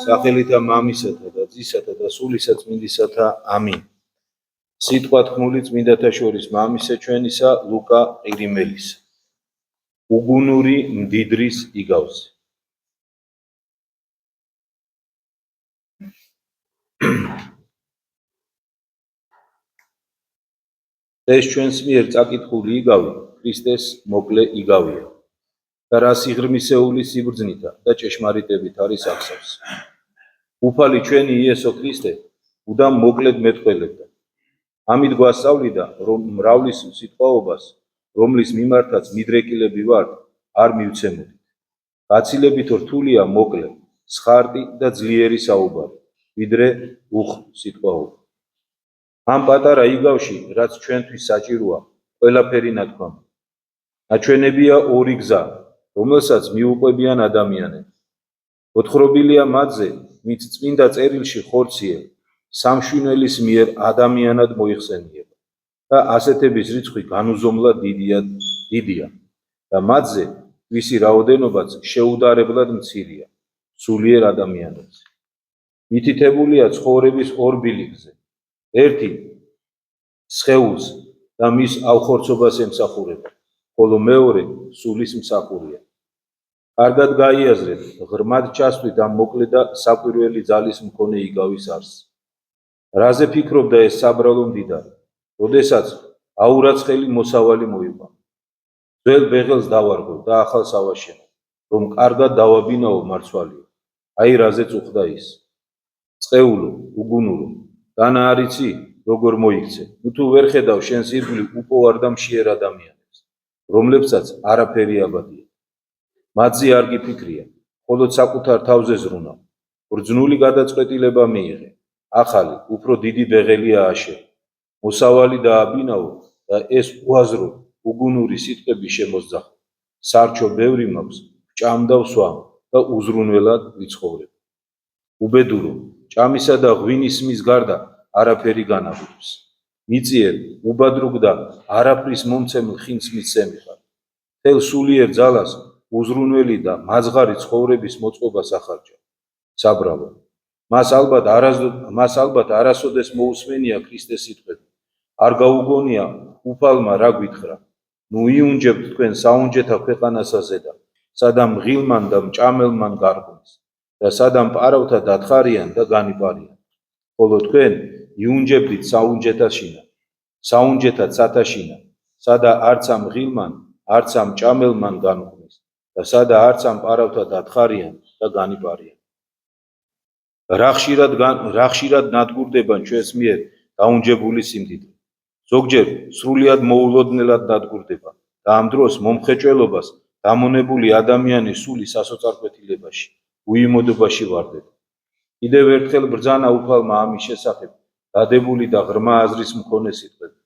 სახელითა მამისათა და ძისათა და სულისა წმინდისათა ამინ. სიტყვა თქმული წმინდათა შორის მამისა ჩვენისა ლუკა ყირიმელისა. უგუნური მდიდრის იგავზე. ეს ჩვენს მიერ წაკითხული იგავი ქრისტეს მოკლე იგავია და რა სიღრმისეული სიბრძნითა და ჭეშმარიტებით არის აღსავს. უფალი ჩვენი იესო ქრისტე უდამ მოკლედ მეტყველებდა. ამით გვასწავლიდა, რომ მრავლის სიტყვაობას, რომლის მიმართაც მიდრეკილები ვართ, არ მივცემოდით. გაცილებით რთულია მოკლე, სხარტი და ძლიერი საუბარი, ვიდრე სიტყვაობა. ამ პატარა იგავში, რაც ჩვენთვის საჭიროა, ყველაფერი ნათქვამია. აჩვენებია ორი გზა, რომელსაც მიუყვებიან ადამიანები. მოთხრობილია მათზე, ვინც წმინდა წერილში ხორციელ, სამშვინელის მიერ ადამიანად მოიხსენიება და ასეთების რიცხვი განუზომლად დიდია და მათზე, ვისი რაოდენობაც შეუდარებლად მცირეა, სულიერ ადამიანებზე. მითითებულია ცხოვრების ორ ბილიკზე. ერთი სხეულს და მის ავხორცობას ემსახურება, ხოლო მეორე სულის მსახურია. კარგად გაიაზრეთ, ღრმად ჩასვით ამ მოკლე და საკვირველი ძალის მქონე იგავის არსს. რაზე ფიქრობდა ეს საბრალო მდიდარი, როდესაც აურაცხელი მოსავალი მოიყვანა. ძველ ბეღელს დავარგო და ახალს ავაშენო, რომ კარგად დავაბინაო მარცვალიო. აი რაზეც უხდა ის. წყეულო, უგუნურო, დანა არიცი, როგორ მოიქცე, თუ ვერ ხედავ შენს ირგვლივ უპოვარ და მშიერ ადამიანებს, რომლებსაც არაფერი აბადია. მათზე არ გიფიქრია, მხოლოდ საკუთარ თავზე ზრუნავ. ბრძნული გადაწყვეტილება მიიღე. ახალი, უფრო დიდი ბეღელი ააშენე. მოსავალი დააბინაო და ეს უაზრო, უგუნური სიტყვები შემოსძახო. სარჩო ბევრი მაქვს, ჭამდა ვსვამ და უზრუნველად ვიცხოვრებ. უბედურო, ჭამისა და ღვინის მის გარდა არაფერი განაგებს. მიწიერ, უბადრუგ და არაფრის მომცემლ ხინს მისცემიხარ. თელ სულიერ ძალას უზრუნველი და მაძღარი ცხოვრების მოწყობას ახარჯა. საბრალო. მას ალბათ არასოდეს მოусმენია ქრისტეს სიტყვები. არ გაუგონია უფალმა რა გვითხრა. ნუ იუნჯებთ თქვენ საუნჯეთა ქვეყანასა ზედა, სადამ ღილმან და მჭამელმან გარღვნის და სადამ პარავთა დათხარიან და განიპარიან. ხოლო თქვენ იუნჯებდით საუნჯეთა ცათაშინა, სადა არც ამ ღილმან, არც ამ მჭამელმან განღვნის და სადა არც ამ პარავთა დათხარიან და განიპარიან. რა ხშირად ნადგურდება ჩვენს მიერ დაუნჯებული სიმდიდრე. ზოგჯერ სრულიად მოულოდნელად ნადგურდება და ამ დროს მომხეჭველობას დამონებული ადამიანის სული სასოწარკვეთილებაში, უიმოდობაში ვარდება. კიდევ ერთხელ ბრძანა უფალმა ამის შესახებ დადებული და ღრმა აზრის მქონე სიტყვები.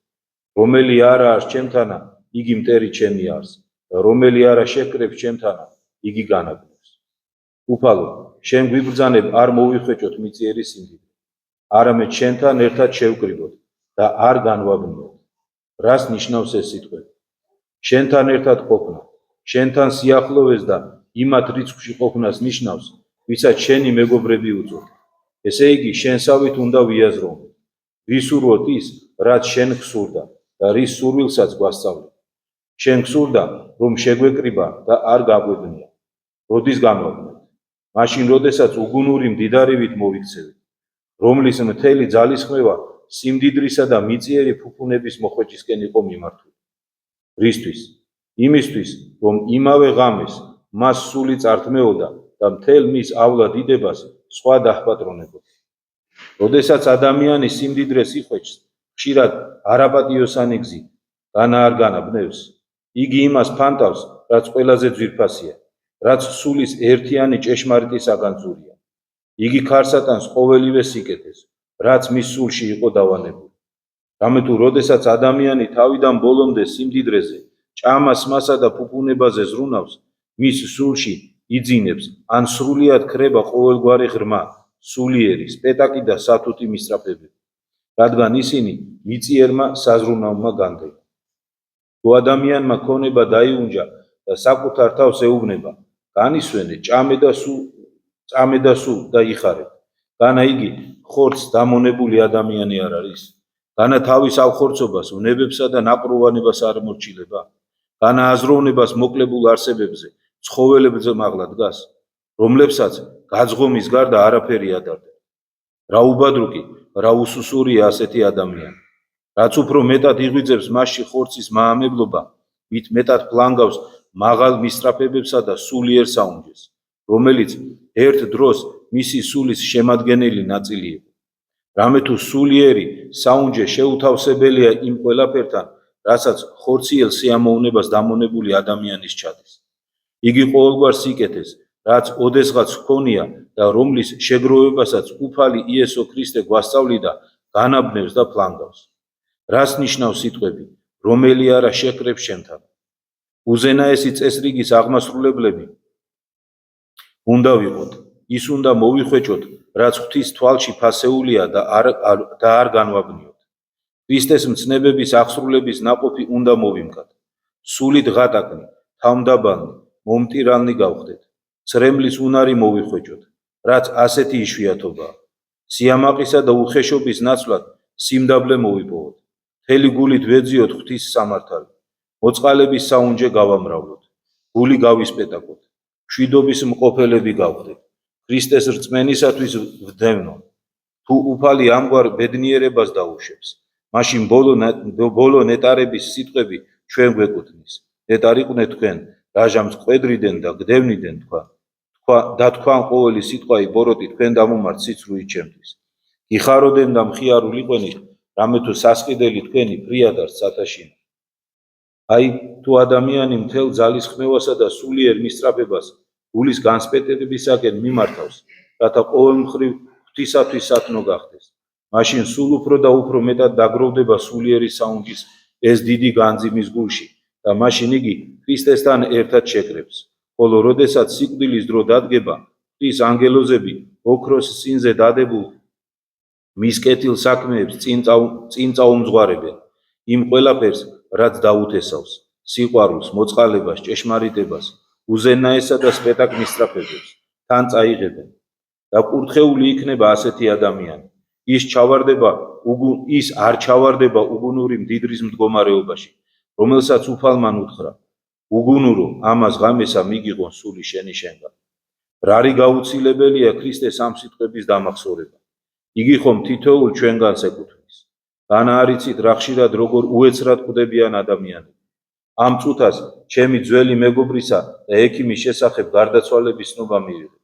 რომელი არა არის ჩემთანა, იგი მტერი ჩემი არის და რომელი არა შეკრებს ჩემთანა, იგი განაგნებს. უფალო, შენ გვიბრძანებ არ მოვიხვეჭოთ მიწიერი სიმდიდრე, არამედ შენთან ერთად შევკრიბოთ და არ განვაბნიოთ. რას ნიშნავს ეს სიტყვები? შენთან ერთად ყოფნა, შენთან სიახლოვეს და იმათ რიცხვში ყოფნას ნიშნავს, ვისაც შენი მეგობრები უწოდ. ესე იგი, შენსავით უნდა ვიაზროვნო. ვისურვოთ ის, რაც შენ გსურდა და რის სურვილსაც გვასწავლე. შენ გსურდა, რომ შეგვეკრიბა და არ გაგვებნია. როდის განვაგნებთ? მაშინ, როდესაც უგუნური მდიდარივით მოვიქცევით, რომლის მთელი ძალისხმევა სიმდიდრისა და მიწიერი ფუფუნების მოხვეჭისკენ იყო მიმართული. რისთვის? იმისთვის, რომ იმავე ღამეს მას სული წართმეოდა და მთელ მის ავლა დიდებას სხვა დაჰპატრონებოდა. როდესაც ადამიანი სიმდიდრეს იხვეჭს, ხშირად არაპატიოსანი გზით, განა არ განაბნევს, იგი იმას ფანტავს, რაც ყველაზე ძვირფასია, რაც სულის ერთიანი ჭეშმარიტი საგანძურია. იგი ქარსატანს ყოველივე სიკეთეს, რაც მის სულში იყო დავანებული. რამეთუ როდესაც ადამიანი თავიდან ბოლომდე სიმდიდრეზე, ჭამას, მასა და ფუფუნებაზე ზრუნავს, მის სულში იძინებს ან სრულიად ქრება ყოველგვარი ღრმა, სულიერი, სპეტაკი და სათუთი მისწრაფებები, რადგან ისინი მიწიერმა საზრუნავმა განდება. თუ ადამიანმა ქონება დაიუნჯა და საკუთარ თავს ეუბნება, განისვენე, ჭამე და წამე და სულ და იხარე. განა იგი ხორცს დამონებული ადამიანი არ არის? განა თავის ავხორცობას, ვნებებსა და ნაყროვანებას არ მორჩილება? განა აზროვნებას მოკლებულ არსებებზე, ცხოველებზე მაღლა დგას, რომლებსაც გაძღომის გარდა არაფერი ადარდება. რა უბადრუკი, რა უსუსურია ასეთი ადამიანი. რაც უფრო მეტად იღვიძებს მასში ხორცის მაამებლობა, მით მეტად ფლანგავს მაღალ მისწრაფებებსა და სულიერ საუნჯეს, რომელიც ერთ დროს მისი სულის შემადგენელი ნაწილია. რამე თუ სულიერი საუნჯე შეუთავსებელია იმ ყველაფერთან, რასაც ხორციელ სიამოვნებას დამონებული ადამიანის ჩადის. იგი ყოველგვარ სიკეთეს, რაც ოდესღაც ჰქონია და რომლის შეგროვებასაც უფალი იესო ქრისტე გვასწავლიდა, განაბნევს და ფლანგავს. რას ნიშნავს სიტყვები, რომელი არა შეკრებს ჩემთან? უზენაესი წესრიგის აღმასრულებლები უნდა ვიყოთ, ის უნდა მოვიხვეჭოთ, რაც ღვთის თვალში ფასეულია და არ განვაგნიოთ. ქრისტეს მცნებების აღსრულების ნაყოფი უნდა მოვიმკათ. სულით ღატაკნი, თავმდაბალნი, მომტირალნი გავხდეთ. ცრემლის უნარი მოვიხვეჭოთ, რაც ასეთი იშვიათობაა. სიამაყისა და უხეშობის ნაცვლად სიმდაბლე მოვიპოვოთ. მთელი გულით ვეძიოთ ღვთის სამართალი. მოწყალების საუნჯე გავამრავლოთ. გული გავისპეტაკოთ. მშვიდობის მყოფელები გავხდეთ. ქრისტეს რწმენისათვის ვდევნო. თუ უფალი ამგვარ ბედნიერებას დაუშვებს, მაშინ ბოლო ნეტარების სიტყვები ჩვენ გვეკუთვნის. ნეტარიყვნენ თქვენ, რაჟამს ყვედრიდან და გდევნიდან თქვან ყოველი სიტყვაი ბოროტი თქვენ დამომართ სიცრუით ჩემთვის. გიხაროდენ და მხიარულ იყვენით, რამე თუ სასყიდელი თქვენი ფრიადარს სათაშინა. აი თუ ადამიანი მთელ ძალისხმევასა და სულიერ მისწრაფებას გულის განსპეტებისაკენ მიმართავს, რათა ყოველმხრივ ღვთისათვის სათნო გახდეს, მაშინ სულ უფრო და უფრო მეტად დაგროვდება სულიერი საუნჯის ეს დიდი განძი მის გულში და მაშინ იგი ქრისტესთან ერთად შეკრებს. ხოლო როდესაც სიკვდილის დრო დადგება, ღვთის ანგელოზები ოქროს წინზე დადებულ მის კეთილ საქმეებს წინ წაუმძღვარებენ, იმ ყველაფერს, რაც დაუთესავს, სიყვარულს, მოწყალებას, ჭეშმარიტებას, უზენაესა და სპეტაკ მისწრაფებებს, თან წაიღებენ. და კურთხეული იქნება ასეთი ადამიანი. ის არ ჩავარდება უგუნური მდიდრის მდგომარეობაში, რომელსაც უფალმან უთხრა, უგუნურო, ამას ღამესა მიგიღონ სული შენი შენგან. რარი გაუცილებელია ქრისტეს ამ სიტყვების დამახსოვრება. იგი ხომ თითოეულ ჩვენგანს ეკუთვნის. განა არ იცით რა ხშირად როგორ უეცრად ყვდებიან ადამიანები. ამ წუთას ჩემი ძველი მეგობრისა და ექიმის შესახებ გარდაცვალების ცნობა მივიღე.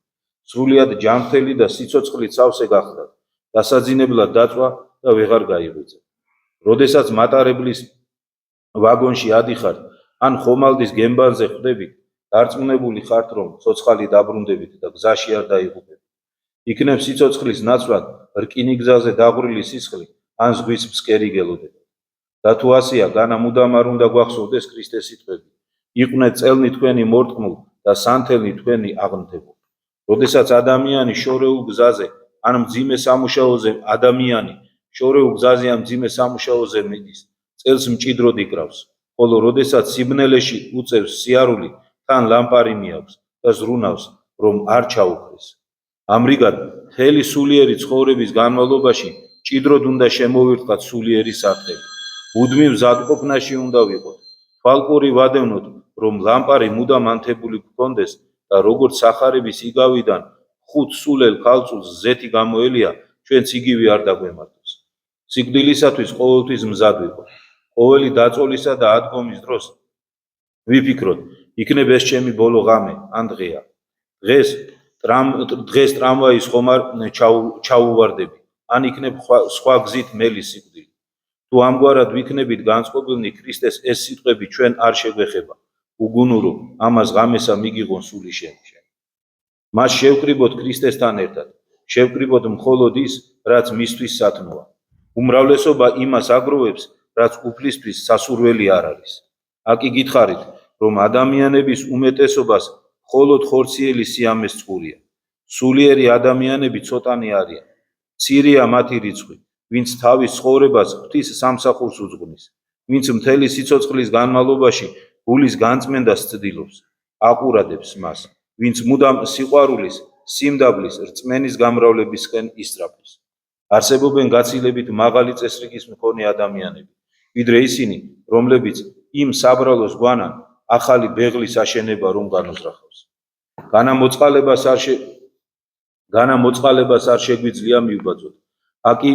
სრულიად ჯანმრთელი და სიცოცხლით სავსე გახდათ. დასაძინებლად დაწვა და ვეღარ გაიღვიძე. როდესაც მატარებლის ვაგონში ადიხართ, ან ხომალდის გემბანზე ხვდებით, დარწმუნებული ხართ, რომ ცოცხალი დაბრუნდებით და გზაში არ დაიღუპებით. იქნებ სიცოცხლის ნაცვლად რკინიგზაზე დაღვრილი სისხლი, ან ზღვის ფსკერი გელოდება. და თუ ასეა, განა მუდამ არ უნდა გვახსოვდეს ქრისტეს სიტყვები. იყვნენ წელნი თქვენი მორტყმულ და სანთელნი თქვენი აღნდებო. როდესაც ადამიანი შორეულ გზაზე ან მძიმე სამუშაოზე მიდის, წელს მჭიდროდ იკრავს, ხოლო როდესაც სიბნელეში უწევს სიარული, თან ლამპარი მიაქვს და ზრუნავს, რომ არ ჩაუქრეს. ამრიგად, მთელი სულიერი ცხოვრების განმავლობაში მჭიდროდ უნდა შემოვირთყათ სულიერი საფრთხე. მუდმივ ზადყოფნაში უნდა ვიყოთ. თვალყური ვადევნოთ, რომ ლამპარი მუდამ ანთებული გქონდეს და როგორც სახარების იგავიდან 5 სულელ ქალწულს ზეთი გამოელია, ჩვენც იგივე არ დაგვემართოს. სიკვდილისათვის ყოველთვის მზად ვიყოთ. ყოველი დაწოლისა და ადგომის დროს ვიფიქროთ, იქნებ ეს ჩემი ბოლო ღამე ან დღეა. დღეს ტრამვაის ხომ არ ჩაუვარდები, ან იქნებ სხვა გზით მელი სიკვდილი. თუ ამგვარად ვიქნებით განწყობილნი, ქრისტეს ეს სიტყვები ჩვენ არ შეგვეხება. უგუნურო, ამას ღამესა მიგიღონ სული შენი. მას შევკრიბოთ ქრისტესთან ერთად. შევკრიბოთ მხოლოდ ის, რაც მისთვის სათნოა. უმრავლესობა იმას აგროვებს, რაც უფლისთვის სასურველი არ არის. აკი გითხარით, რომ ადამიანების უმეტესობას მხოლოდ ხორციელი სიამეს წყურია. სულიერი ადამიანები ცოტანი არიან. მცირეა მათი რიცხვი, ვინც თავის ცხოვრებას ღვთის სამსახურს უძღვნის, ვინც მთელი სიცოცხლის განმავლობაში გულის განწმენდას ცდილობს, აყურადებს მას, ვინც მუდამ სიყვარულის, სიმდაბლის რწმენის გამრავლებისკენ ისწრაფეს. არსებობენ გაცილებით მაღალი წესრიგის მქონე ადამიანები, ვიდრე ისინი, რომლებიც იმ საბრალოს გვანან ახალი ბეღლის აშენება რომ განუზრახავს. განამოწყალებას არ შეგვიძლია მივბაძოთ. აკი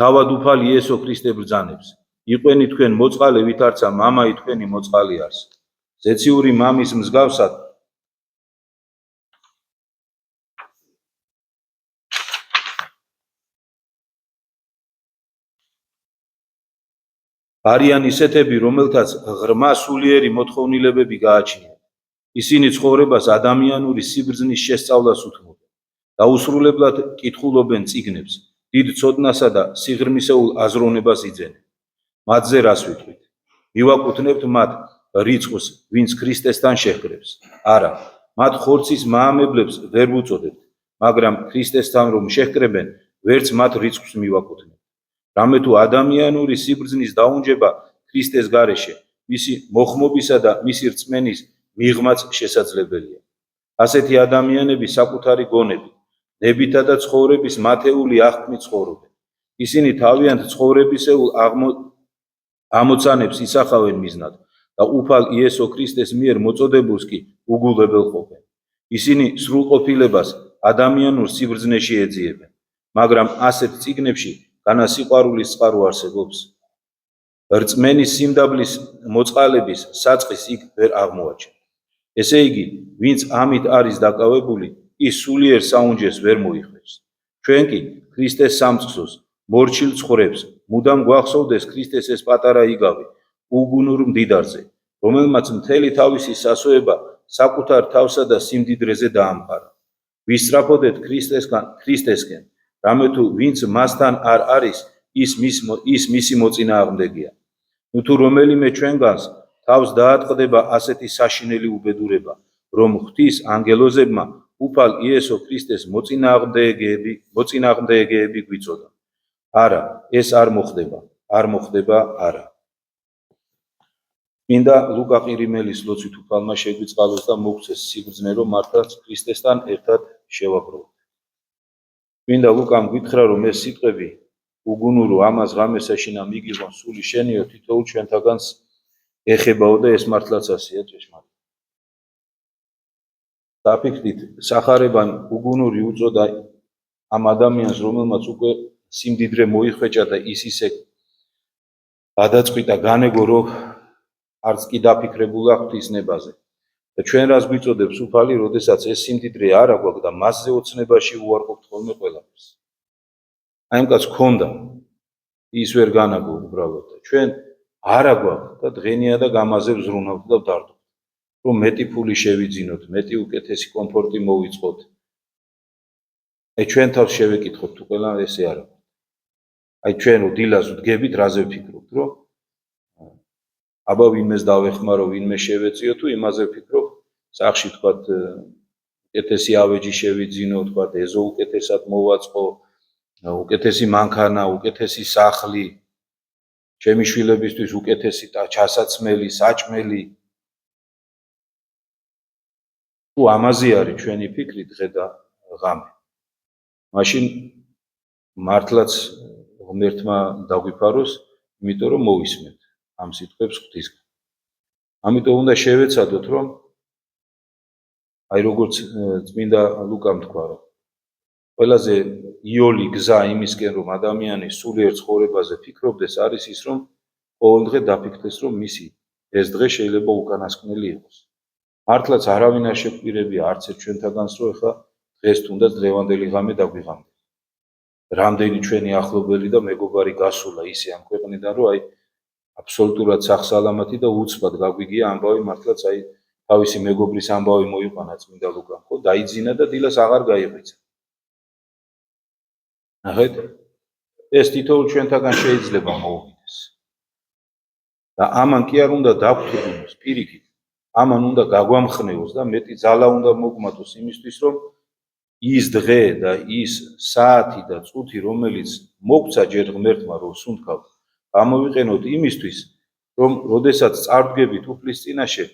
თავად უფალი იესო ქრისტე ბრძანებს. იყვენი თქვენ მოწყალე, ვითარცა მამაი თქვენი მოწყალი არს. ზეციური მამის მსგავსად არიან ისეთები, რომელთაც ღრმა სულიერი მოთხოვნილებები გააჩნიათ. ისინი ცხოვრებას ადამიანური სიბრძნის შესწავლას უთმობენ. დაუსრულებლად კითხულობენ წიგნებს, დიდ ცოდნასა და სიღრმისეულ აზროვნებას იძენენ. მათზე რას ვიტყვით? მივაკუთვნებთ მათ რიცხვს, ვინც ქრისტესთან შეჰკრებს. არა, მათ ხორცის მაამებლებს ვერ ვუწოდებთ, მაგრამ ქრისტესთან რომ შეჰკრებენ, ვერც მათ რიცხვს მივაკუთვნებთ. რამე თუ ადამიანური სიბრძნის დაუნჯება ქრისტეს გარეშე, მისი მოხმობისა და მისი რწმენის მიღმაც შესაძლებელია. ასეთი ადამიანები საკუთარი გონებით, ნებითა და ცხოვრების მათეული აღქმით ცხოვრობენ. ისინი თავიანთ ცხოვრებისეულ ამოცანებს ისახავენ მიზნად და უფალ იესო ქრისტეს მიერ მოწოდებულს კი უგულებელ ყოფენ. ისინი სრულყოფილებას ადამიანურ სიბრძნეში ეძიებენ, მაგრამ ასეთ წიგნებში განა სიყვარულის წყარო არსებობს. რწმენის სიმდაბლის მოწყალების საწყის იქ ვერ აღმოაჩენ. ესე იგი, ვინც ამით არის დაკავებული, ის სულიერ საუნჯეს ვერ მოიხვევს. ჩვენ კი ქრისტეს სამწყსოს მორჩილ ცხოვრებს, მუდამ გვახსოვდეს ქრისტეს ეს პატარა იგავი, უგუნურ მდიდარზე, რომელმაც მთელი თავისი სასოება საკუთარ თავსა და სიმდიდრეზე დაამყარა. ვისწრაფოდეთ ქრისტესკენ, რამე თუ ვინც მასთან არ არის, ის მისი მოწინააღმდეგეა. თუ რომელიმე ჩვენგანს თავს დაატყდება ასეთი საშინელი უბედურება, რომ ღვთის ანგელოზებმა უფალ იესო ქრისტეს მოწინააღმდეგეები გვიწოდა. არა, ეს არ მოხდება, არა. მინდა ლუკა ყირიმელის ლოცვით უფალმა შეგვიწყალოს და მოგცეს სიბრძნე, რომ მართლაც ქრისტესთან ერთად შევაგროვოთ. მინდა ლუკამ გითხრა, რომ ეს სიტყვები უგუნურო ამას ღამეს ეშინა მიგიღონ სული შენიო, თითოეულ ჩვენთაგანს ეხებაო და ეს მართლაც ასეა ჭეშმარიტ. დაფიქრდით, სახარებან უგუნური უწოდა ამ ადამიანს, რომელმაც უკვე სიმდიდრე მოიხვეჭა და ის ისე გადაწყვიტა განეგო, რომ არც კი დაფიქრებულა ღვთის ნებაზე. და ჩვენ რას გვიწოდებს უფალი, როდესაც ეს სიმდიდრე არ აგვაქვს და მასზე ოცნებაში უარყოფთ ხოლმე ყველაფერს. აი ამ კაცს ჰქონდა, ის ვერ განაგო უბრალოდ. ჩვენ არ აგვაქვს და დღენია და გამაზე ვზრუნავთ და ვდარდოთ, რომ მეტი ფული შევიძინოთ, მეტი უკეთესი კომფორტი მოვიწყოთ. აი ჩვენ თავს შევეკითხოთ, თუ ყველა ესე არ აქვს. აი ჩვენ დილას ვდგებით, რაზე ვფიქრობთ, რომ აბა ვინმეს დავეხმარო, ვინმე შევეწიო, თუ იმაზე ვფიქრობ, სახში თქვათ უკეთესი ავეჯი შევიძინო, თქვათ ეზო უკეთესად მოვაწყო, უკეთესი მანქანა, უკეთესი სახლი, ჩემი შვილებისთვის უკეთესი ჩასაცმელი, საჭმელი. თუ ამაზე არის ჩვენი ფიქრი დღე და ღამე, მაშინ მართლაც ღმერთმა დაგვიფაროს, იმიტომ რომ მოვისმენთ ამ სიტყვებს ღვთისგან. ამიტომ უნდა შევეცადოთ, რომ აი როგორც წმინდა ლუკამ თქვა, რომ ყველაზე იოლი გზა იმისკენ, რომ ადამიანი სულიერ ცხოვრებაზე ფიქრობდეს, არის ის, რომ ყოველდღე დაფიქრდეს, რომ მისი ეს დღე შეიძლება უკანასკნელი იყოს. მართლაც არავინ არ შეგვპირებია, არც ერთ ჩვენთაგანს, რომ ეხლა დღეს თუნდაც დღევანდელი ღამე დაგვიღამდე. რამდენი ჩვენი ახლობელი და მეგობარი გასულა ისე ამ ქვეყნიდან, რომ აი აბსოლუტურად სახსალამათი და უცბად გაგვიგია ამბავი, მართლაც აი თავისი მეგობრის ამბავი მოიყვანა წმინდა ლუკამ, ხო, დაიძინა და დილას აღარ გაიღვიცა. ნახეთ, ეს თითოეულ ჩვენთაგან შეიძლება მოუვიდეს. და ამან კი არ უნდა დაგვთრუნოს პირიქით, ამან უნდა გაგვამხნევოს და მეტი ძალა უნდა მოგმატოს იმისთვის, რომ ის დღე და ის საათი და წუთი, რომელიც მოგცა ჯერ ღმერთმა, რომ სუნთქავ, გამოვიყენოთ იმისთვის, რომ როდესაც წარდგებით უფლის წინაშე,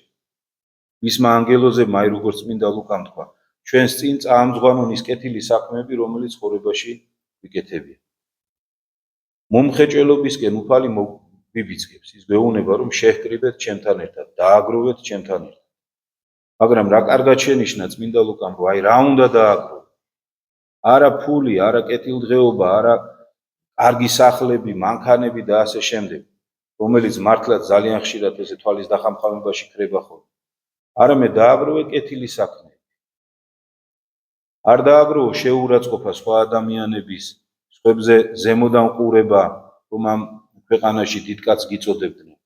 მისმა ანგელოზებმა, აი როგორც წმინდა ლუკამ თქვა, ჩვენს წინ წაამძღვანონ ის კეთილი საქმეები, რომელიც ცხოვრებაში ვიკეთებია. მომხეჭველობისკენ უფალი მიბიძგებს, ის გვეუბნება, რომ შეჰკრიბეთ ჩემთან ერთად, დააგროვეთ ჩემთან ერთად. მაგრამ რა კარგად შენიშნა წმინდა ლუკამ, რომ აი რა უნდა დააგროვო. არა ფული, არა კეთილდღეობა, არა კარგი სახლები, მანქანები და ასე შემდეგ, რომელიც მართლაც ძალიან ხშირად ესე თვალის დახამხამებაში ქრება ხოლმე. არამედ დააგროვე კეთილი საქმეები. არ დააგროვო შეურაცხყოფა სხვა ადამიანების, სხვებზე ზემოდან ყურება, რომ ამ ქვეყანაში დიდკაც გიწოდებდნენ.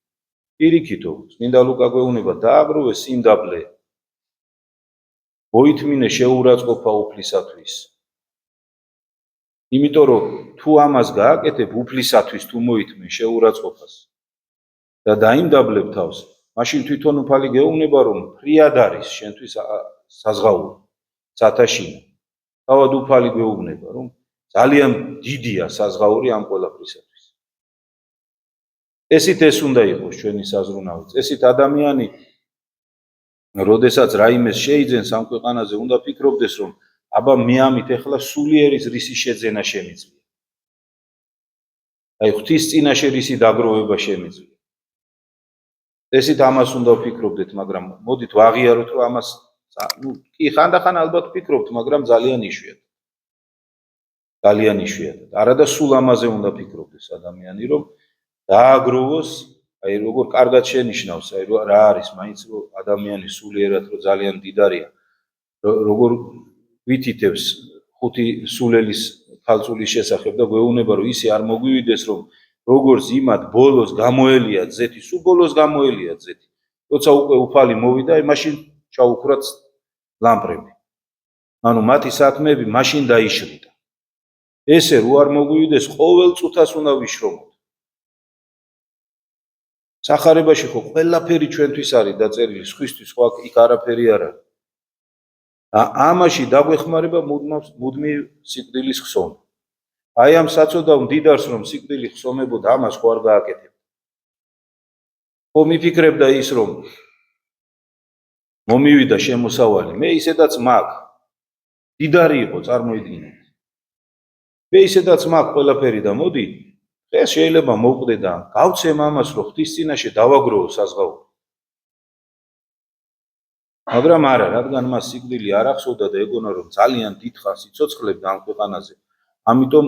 პირიქითო, წმინდა ლუკა გვეუბნება, დააგროვე სიმდაბლე. მოითმინე შეურაცხყოფა უფლისათვის. იმიტომ რომ თუ ამას გააკეთებ უფლისათვის თუ მოითმე შეურაცხყოფას და დაიმდაბლებ თავს, მაშინ თვითონ უფალი გეუბნება, რომ ფრიად არის შენთვის საზღაური, სათაშინა. თავად უფალი გეუბნება, რომ ძალიან დიდია საზღაური ამ ყველაფრისათვის. ესით ეს უნდა იყოს ჩვენი საზრუნავიც. ესით ადამიანი, როდესაც რაიმეს შეიძენს ამ ქვეყანაზე, უნდა ფიქრობდეს, რომ აბა მე ამით ეხლა სულიერის რისი შეძენა შემიძლია. აი ღვთის წინაშე რისი დაგროვება შემიძლია. ესით ამას უნდა ვფიქრობდეთ, მაგრამ მოდით ვაღიაროთ, რომ ამას კი ხანდახან ალბათ ვფიქრობთ, მაგრამ ძალიან იშვიათად. ძალიან იშვიათად. არა და სულ ამაზე უნდა ფიქრობდეს ადამიანი, რომ დააგროვოს, აი როგორ კარგად შენიშნავს, აი რა არის მაინც რომ ადამიანი სულიერად რომ ძალიან დიდარია, როგორ ვითითებს ხუთი სულელის ქალწულის შესახებ და გვეუბნება, რომ ისე არ მოგვივიდეს, რომ როგორც იმათ ბოლოს გამოელიათ ზეთი, სულ ბოლოს გამოელიათ ზეთი. როცა უკვე უფალი მოვიდა, აი მაშინ ჩაუქრათ ლამპრები. ანუ მათი საქმეები მაშინ დაიშრიდა. ესე რო არ მოგვივიდეს, ყოველ წუთას უნდა ვიშრომოთ. სახარებაში ხო ყველაფერი ჩვენთვის არის დაწერილი, სხვისთვის ხო იქ არაფერი არ არის. ამაში დაგვეხმარება მუდმივ სიკვდილის ხსოვნა. აი ამ საწოდავ მდიდარს რომ სიკვდილი ხსომებოდა, ამას ხო არ გააკეთებდა. ხო მიფიქრებდა ის, რომ მომივიდა შემოსავალი, მე ისედაც მაგ დიდარი იყო, წარმოიდგინეთ. მე ისედაც მაგ ყველაფერი და მოდი, ეს შეიძლება მოვყდე და გავცემ ამას, რომ ღვთის წინაშე დავაგროვო საზღაური. მაგრამ არა, რადგან მას სიკვდილი არ ახსოვდა და ეგონა რომ ძალიან დიდხანს იცოცხლებდა ამ ქვეყანაზე, ამიტომ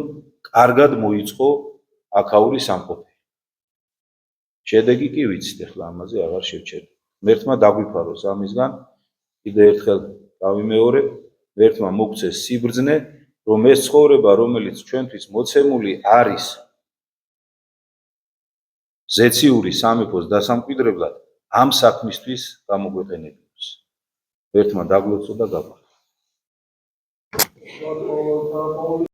კარგად მოიწყო აქაური სამყოფელი. შედეგი კი ვიცით, ახლა ამაზე აღარ შევჩერდით. ღმერთმა დაგვიფაროს ამისგან, კიდე ერთხელ დავიმეორებ, ღმერთმა მოგცეს სიბრძნე, რომ ეს ცხოვრება, რომელიც ჩვენთვის მოცემული არის ზეციური სამეფოს დასამკვიდრებლად, ამ საქმისთვის გამოგვეყენებინოს. ღმერთმა დაგლოცო და გაგვართ.